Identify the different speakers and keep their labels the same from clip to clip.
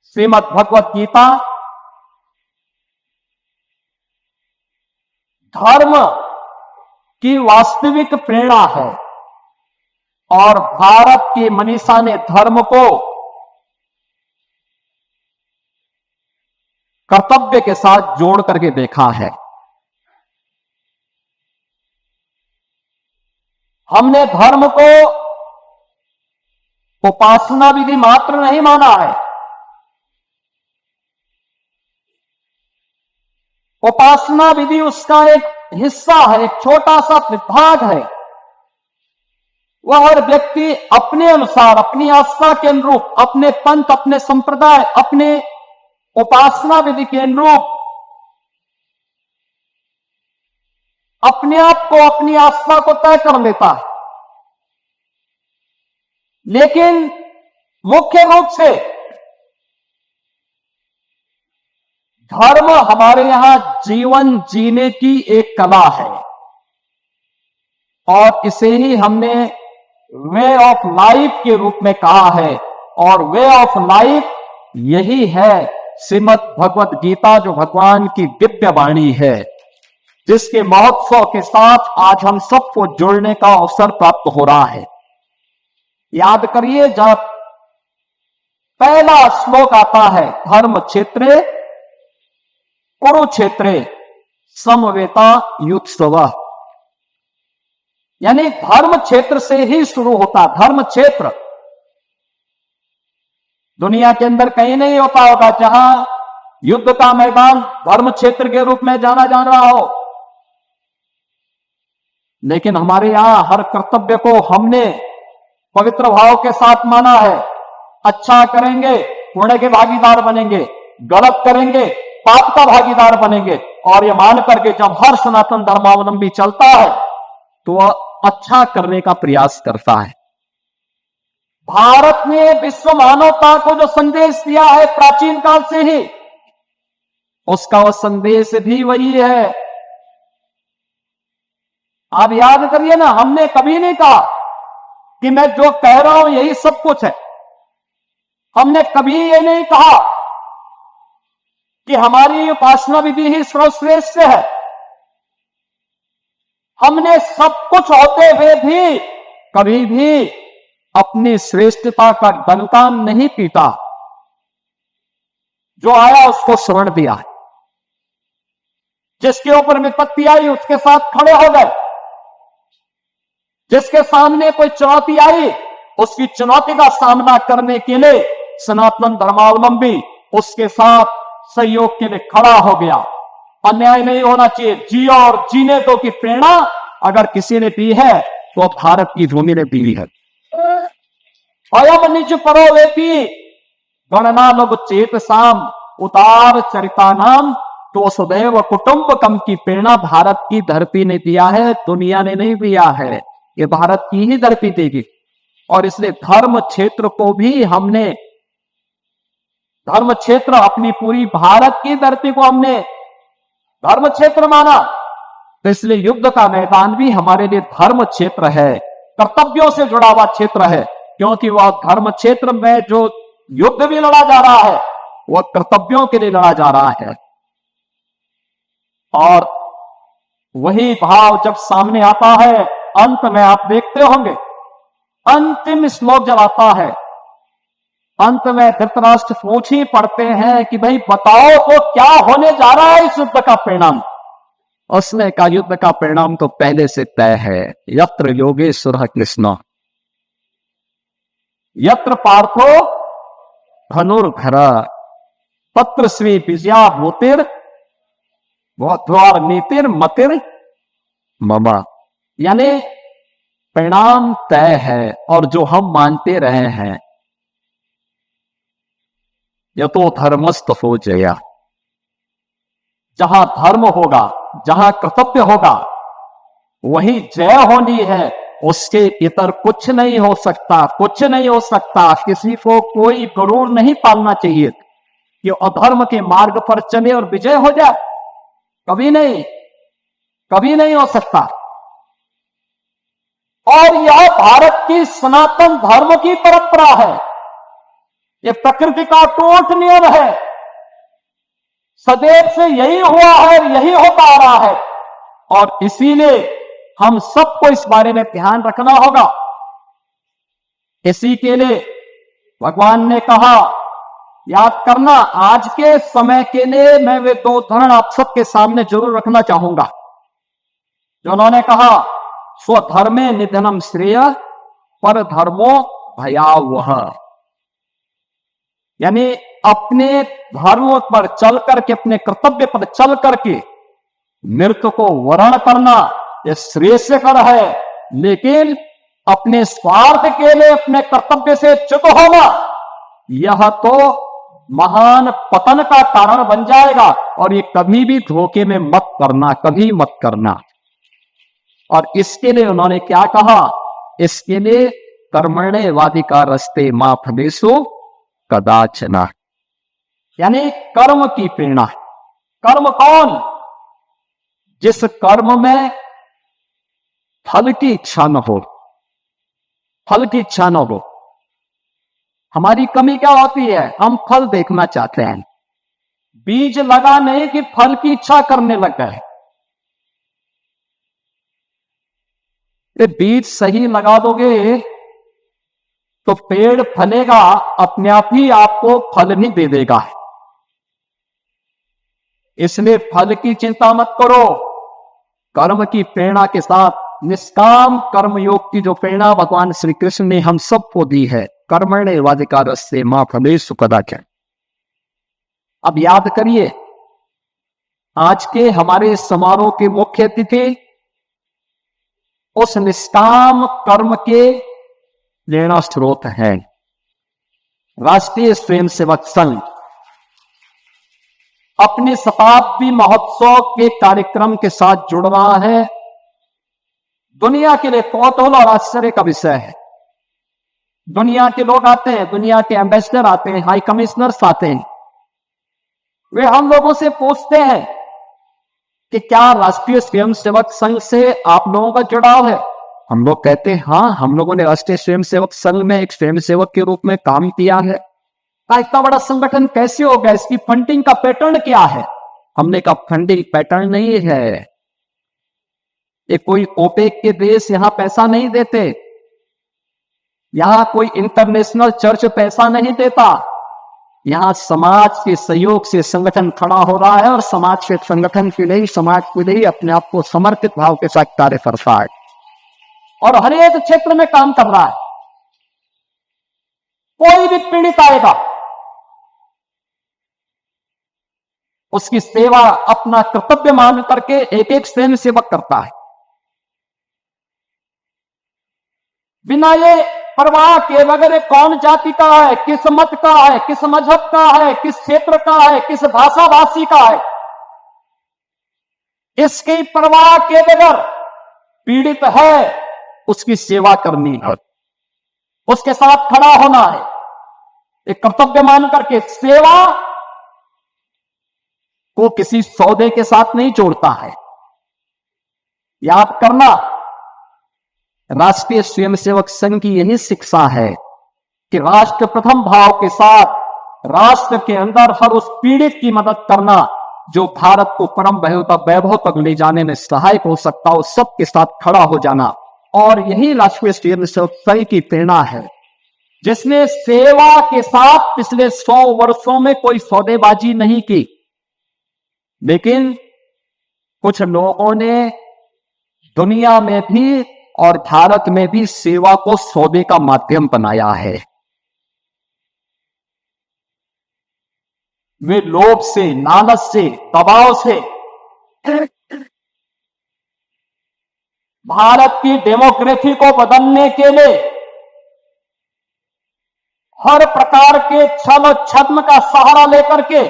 Speaker 1: श्रीमद् भगवत गीता धर्म की वास्तविक प्रेरणा है और भारत की मनीषा ने धर्म को कर्तव्य के साथ जोड़ करके देखा है। हमने धर्म को उपासना विधि मात्र नहीं माना है। उपासना विधि उसका एक हिस्सा है, एक छोटा सा विभाग है। वह हर व्यक्ति अपने अनुसार, अपनी आस्था के अनुरूप, अपने पंथ, अपने संप्रदाय, अपने उपासना विधि के अनुरूप अपने आप को, अपनी आस्था को तय कर लेता है। लेकिन मुख्य रूप से धर्म हमारे यहां जीवन जीने की एक कला है और इसे ही हमने वे ऑफ लाइफ के रूप में कहा है। और वे ऑफ लाइफ यही है श्रीमद् भगवत गीता, जो भगवान की दिव्य वाणी है, जिसके महोत्सव के साथ आज हम सबको जुड़ने का अवसर प्राप्त हो रहा है। याद करिए, जब पहला श्लोक आता है, धर्म क्षेत्रे कुरुक्षेत्रे समवेता युत्सव, यानी धर्म क्षेत्र से ही शुरू होता। धर्म क्षेत्र दुनिया के अंदर कहीं नहीं होता होगा जहां युद्ध का मैदान धर्म क्षेत्र के रूप में जाना जा रहा हो। लेकिन हमारे यहां हर कर्तव्य को हमने पवित्र भाव के साथ माना है। अच्छा करेंगे पुण्य के भागीदार बनेंगे, गलत करेंगे पाप का भागीदार बनेंगे। और ये मान करके जब हर सनातन धर्मावलंबी चलता है तो वह अच्छा करने का प्रयास करता है। भारत ने विश्व मानवता को जो संदेश दिया है प्राचीन काल से ही, उसका वह संदेश भी वही है। आप याद करिए ना, हमने कभी नहीं कहा कि मैं जो कह रहा हूं यही सब कुछ है। हमने कभी ये नहीं कहा कि हमारी उपासना विधि ही सर्वश्रेष्ठ है। हमने सब कुछ होते हुए भी कभी भी अपनी श्रेष्ठता का डंका नहीं पीटा। जो आया उसको शरण दिया है, जिसके ऊपर विपत्ति आई उसके साथ खड़े हो गए, जिसके सामने कोई चुनौती आई उसकी चुनौती का सामना करने के लिए सनातन धर्मावलंबी उसके साथ सहयोग के लिए खड़ा हो गया। अन्याय नहीं होना चाहिए, जियो और जीने दो की प्रेरणा अगर किसी ने दी है तो भारत की भूमि ने दी है। अयम निज परोवेपी गणना लघु चेत साम उतार चरिता नाम, तो सदैव कुटुंबकम की प्रेरणा भारत की धरती ने दिया है, दुनिया ने नहीं दिया है। ये भारत की ही धरती देगी। और इसलिए धर्म क्षेत्र को भी हमने, धर्म क्षेत्र अपनी पूरी भारत की धरती को हमने धर्म क्षेत्र माना। तो इसलिए युद्ध का मैदान भी हमारे लिए धर्म क्षेत्र है, कर्तव्यों से जुड़ा हुआ क्षेत्र है। क्योंकि वह धर्म क्षेत्र में जो युद्ध भी लड़ा जा रहा है वह कर्तव्यों के लिए लड़ा जा रहा है। और वही भाव जब सामने आता है अंत में, आप देखते होंगे अंतिम श्लोक जब आता है, अंत में धृतराष्ट्र पूछ ही पड़ते हैं कि भाई बताओ तो क्या होने जा रहा है इस युद्ध का परिणाम। उसने कहा युद्ध का परिणाम तो पहले से तय है। यत्र योगेश्वर कृष्ण यत्र पार्थो धनुर्धर तत्र श्री विजया भूतिर द्वार नीतिर मतिर ममा, यानी परिणाम तय है और जो हम मानते रहे हैं, यतो धर्मस्थ हो जया। जहां धर्म होगा, जहां कर्तव्य होगा, वही जय होनी है। उसके इतर कुछ नहीं हो सकता, कुछ नहीं हो सकता। किसी को कोई गरुड़ नहीं पालना चाहिए कि अधर्म के मार्ग पर चले और विजय हो जाए। कभी नहीं, कभी नहीं हो सकता। और यह भारत की सनातन धर्म की परंपरा है। ये प्रकृति का टूट नियम है, सदैव से यही हुआ है, यही होता आ रहा है। और इसीलिए हम सबको इस बारे में ध्यान रखना होगा। इसी के लिए भगवान ने कहा, याद करना, आज के समय के लिए मैं वे दो उदाहरण आप सबके सामने जरूर रखना चाहूंगा जो उन्होंने कहा, स्वधर्मे निधनम श्रेय पर धर्मो भयावह। यानी अपने धर्म पर चल करके, अपने कर्तव्य पर चल करके मृत्यु को वर्ण करना यह श्रेयस्कर है, लेकिन अपने स्वार्थ के लिए अपने कर्तव्य से च्युत होना यह तो महान पतन का कारण बन जाएगा। और ये कभी भी धोखे में मत करना, कभी मत करना। और इसके लिए उन्होंने क्या कहा, इसके लिए कर्मण्य वादिका रस्ते मा फलेषु कदाचन, यानी कर्म की प्रेरणा। कर्म कौन? जिस कर्म में फल की इच्छा न हो, फल की इच्छा न हो। हमारी कमी क्या होती है, हम फल देखना चाहते हैं, बीज लगा नहीं कि फल की इच्छा करने लग गए। ये बीज सही लगा दोगे तो पेड़ फलेगा, अपने आप ही आपको फल नहीं दे देगा। इसलिए फल की चिंता मत करो, कर्म की प्रेरणा के साथ निष्काम कर्म योग की जो प्रेरणा भगवान श्री कृष्ण ने हम सबको दी है, कर्मण्य वादिकारस्ते मा फलेषु कदाचन। अब याद करिए, आज के हमारे समारोह के मुख्य अतिथि उस निष्काम कर्म के प्रेरणा स्रोत है। राष्ट्रीय स्वयंसेवक संघ अपने शताब्दी महोत्सव के कार्यक्रम के साथ जुड़ रहा है। दुनिया के लिए कौतूहल और आश्चर्य का विषय है। दुनिया के लोग आते हैं, दुनिया के एम्बेसडर आते हैं, हाई कमिश्नर्स आते हैं। वे हम लोगों से पूछते हैं कि क्या राष्ट्रीय स्वयंसेवक संघ से आप लोगों का जुड़ाव है। हम लोग कहते हैं हाँ, हम लोगों ने राष्ट्रीय स्वयंसेवक संघ में एक स्वयंसेवक के रूप में काम किया है। इतना बड़ा संगठन कैसे हो गया, इसकी फंडिंग का पैटर्न क्या है। हमने कहा फंडिंग पैटर्न नहीं है, ये कोई ओपेक के देश यहां पैसा नहीं देते, यहां कोई इंटरनेशनल चर्च पैसा नहीं देता, यहां समाज के सहयोग से संगठन खड़ा हो रहा है और समाज के संगठन के लिए, समाज के लिए अपने आप को समर्पित भाव के साथ कार्य करता है और हर एक क्षेत्र में काम कर रहा है। कोई भी पीड़ित आएगा, उसकी सेवा अपना कर्तव्य मान करके एक एक स्वयंसेवक करता है, बिना ये परवाह के वगैरह कौन जाति का है, किस मत का है, किस मजहब का है, किस क्षेत्र का है, किस भाषा भाषी का है, इसकी परवाह के बगैर पीड़ित है उसकी सेवा करनी है, उसके साथ खड़ा होना है, एक कर्तव्य मान करके। सेवा को किसी सौदे के साथ नहीं जोड़ता है। याद करना, राष्ट्रीय स्वयंसेवक संघ की यही शिक्षा है कि राष्ट्र प्रथम भाव के साथ राष्ट्र के अंदर हर उस पीड़ित की मदद करना जो भारत को परम वैभव तक ले जाने में सहायक हो सकता हो, सबके साथ खड़ा हो जाना। और यही राष्ट्रीय स्वयंसेवक संघ की प्रेरणा है, जिसने सेवा के साथ पिछले 100 वर्षों में कोई सौदेबाजी नहीं की, लेकिन कुछ लोगों ने दुनिया में भी और भारत में भी सेवा को सौदे का माध्यम बनाया है। वे लोभ से, लालच से, दबाव से भारत की डेमोक्रेसी को बदलने के लिए हर प्रकार के छल छद्म का सहारा लेकर के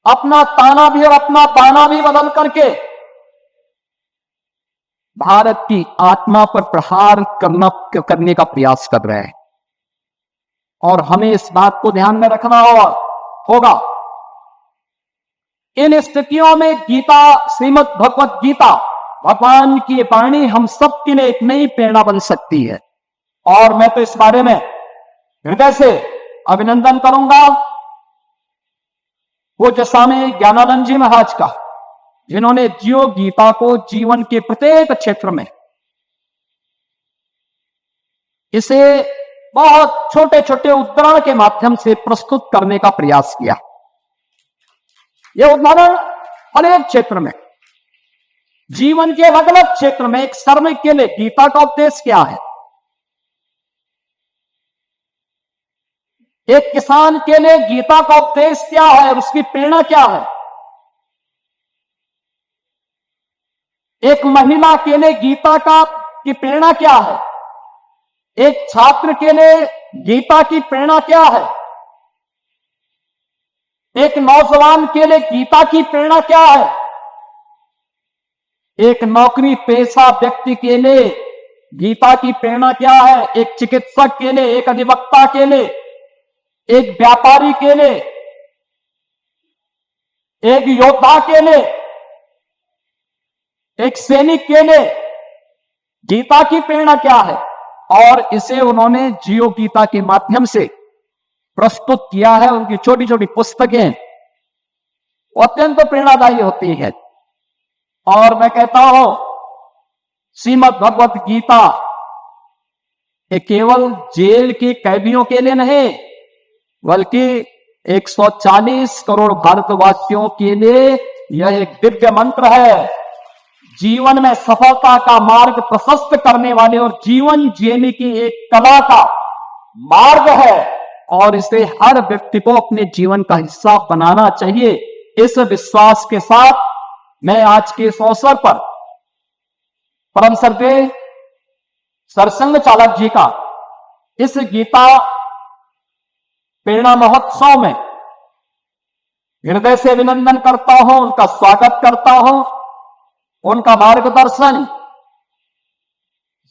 Speaker 1: अपना ताना भी और अपना बाना भी बदल करके भारत की आत्मा पर प्रहार करने का प्रयास कर रहे हैं। और हमें इस बात को ध्यान में रखना होगा। इन स्थितियों में गीता, श्रीमद् भगवत गीता, भगवान की वाणी हम सब के लिए एक नई प्रेरणा बन सकती है। और मैं तो इस बारे में हृदय से अभिनंदन करूंगा वो जसामे ज्ञानानंद जी महाराज का, जिन्होंने जियो गीता को जीवन के प्रत्येक क्षेत्र में इसे बहुत छोटे छोटे उदाहरण के माध्यम से प्रस्तुत करने का प्रयास किया। यह उदाहरण अनेक क्षेत्र में, जीवन के अलग अलग क्षेत्र में एक श्रमिक के लिए गीता का उपदेश क्या है, एक किसान के लिए गीता का उपदेश क्या है और उसकी प्रेरणा क्या है, एक महिला के लिए गीता की प्रेरणा क्या है, एक छात्र के लिए गीता की प्रेरणा क्या है, एक नौजवान के लिए गीता की प्रेरणा क्या है, एक नौकरी पेशा व्यक्ति के लिए गीता की प्रेरणा क्या है, एक चिकित्सक के लिए, एक अधिवक्ता के लिए, एक व्यापारी के लिए, एक योद्धा के लिए, एक सैनिक के लिए गीता की प्रेरणा क्या है। और इसे उन्होंने जियो गीता के माध्यम से प्रस्तुत किया है। उनकी छोटी छोटी पुस्तकें अत्यंत प्रेरणादायी होती है। और मैं कहता हूं श्रीमद् भगवत गीता ये केवल जेल के कैदियों के लिए नहीं, बल्कि 140 करोड़ भारतवासियों के लिए यह एक दिव्य मंत्र है, जीवन में सफलता का मार्ग प्रशस्त करने वाले और जीवन जीने की एक कला का मार्ग है। और इसे हर व्यक्ति को अपने जीवन का हिस्सा बनाना चाहिए। इस विश्वास के साथ मैं आज के इस अवसर पर परम श्रद्धेय सरसंघ चालक जी का इस गीता प्रेरणा महोत्सव में हृदय से अभिनंदन करता हूं, उनका स्वागत करता हूं। उनका मार्गदर्शन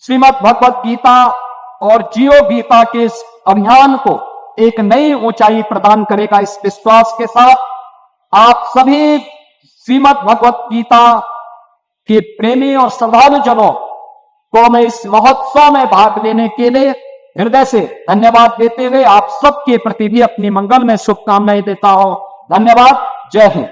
Speaker 1: श्रीमद् भगवत गीता और जियो गीता के इस अभियान को एक नई ऊंचाई प्रदान करेगा। इस विश्वास के साथ आप सभी श्रीमद् भगवत गीता के प्रेमी और श्रद्धालुजनों को मैं इस महोत्सव में भाग लेने के लिए हृदय से धन्यवाद देते हुए आप सबके प्रति भी अपनी मंगल में शुभकामनाएं देता हूं। धन्यवाद। जय हिंद।